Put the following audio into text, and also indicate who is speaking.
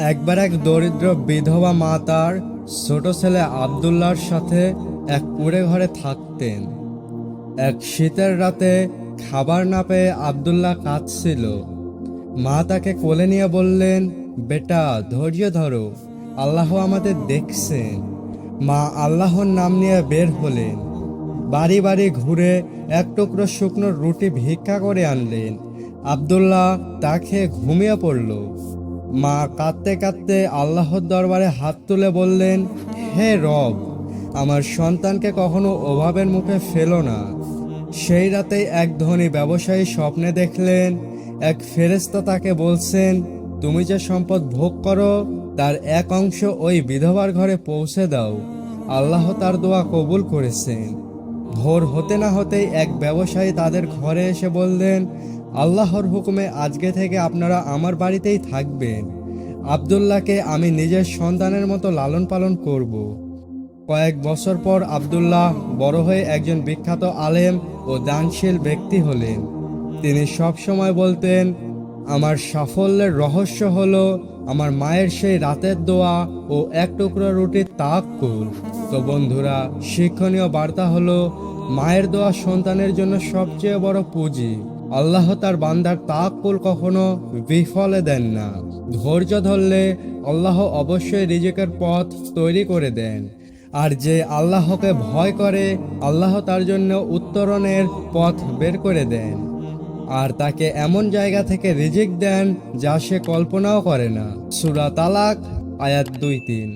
Speaker 1: একবার এক দরিদ্র বিধবা মা তার ছোট ছেলে আব্দুল্লাহর সাথে এক কুঁড়ে ঘরে থাকতেন। এক শীতের রাতে খাবার না পেয়ে আব্দুল্লাহ কাঁদছিল। মা তাকে কোলে নিয়ে বললেন, বেটা, ধৈর্য ধরো, আল্লাহ আমাদের দেখছেন। মা আল্লাহর নাম নিয়ে বের হলেন। বাড়ি বাড়ি ঘুরে এক টুকরো শুকনো রুটি ভিক্ষা করে আনলেন। আব্দুল্লাহ তা খেয়ে ঘুমিয়ে পড়ল। মা কাঁদতে কাঁদতে আল্লাহর দরবারে হাত তুলে বললেন, হে রব, আমার সন্তানকে কখনো অভাবের মুখে ফেলো না। সেই রাতেই এক ধনী ব্যবসায়ী স্বপ্নে দেখলেন, এক ফেরেশতা তাকে বলছেন, তুমি যে সম্পদ ভোগ করো তার এক অংশ ওই বিধবার ঘরে পৌঁছে দাও। আল্লাহ তার দোয়া কবুল করেছেন। ভোর হতে না হতেই এক ব্যবসায়ী তাদের ঘরে এসে বললেন, আল্লাহর হুকুমে আজকে থেকে আপনারা আমার বাড়িতেই থাকবেন। আব্দুল্লাহকে আমি নিজের সন্তানের মতো লালন পালন করব। কয়েক বছর পর আব্দুল্লাহ বড় হয়ে একজন বিখ্যাত আলেম ও দানশীল ব্যক্তি হলেন। তিনি সব সময় বলতেন, আমার সাফল্যের রহস্য হলো আমার মায়ের সেই রাতের দোয়া ও এক টুকরো রুটির তাওয়াক্কুল। তো বন্ধুরা, শিক্ষণীয় বার্তা হলো, মায়ের দোয়া সন্তানের জন্য সবচেয়ে বড় পুঁজি। আল্লাহ তার বান্দার তাওয়াক্কুল কখনো বিফলে দেন না। ধৈর্য ধরলে আল্লাহ অবশ্যই রিজিকের পথ তৈরি করে দেন। আর যে আল্লাহকে ভয় করে, আল্লাহ তার জন্য উত্তরণের পথ বের করে দেন। আর তাকে এমন জায়গা থেকে রিজিক দেন যা সে কল্পনাও করে না। সূরা তালাক, আয়াত 2-3।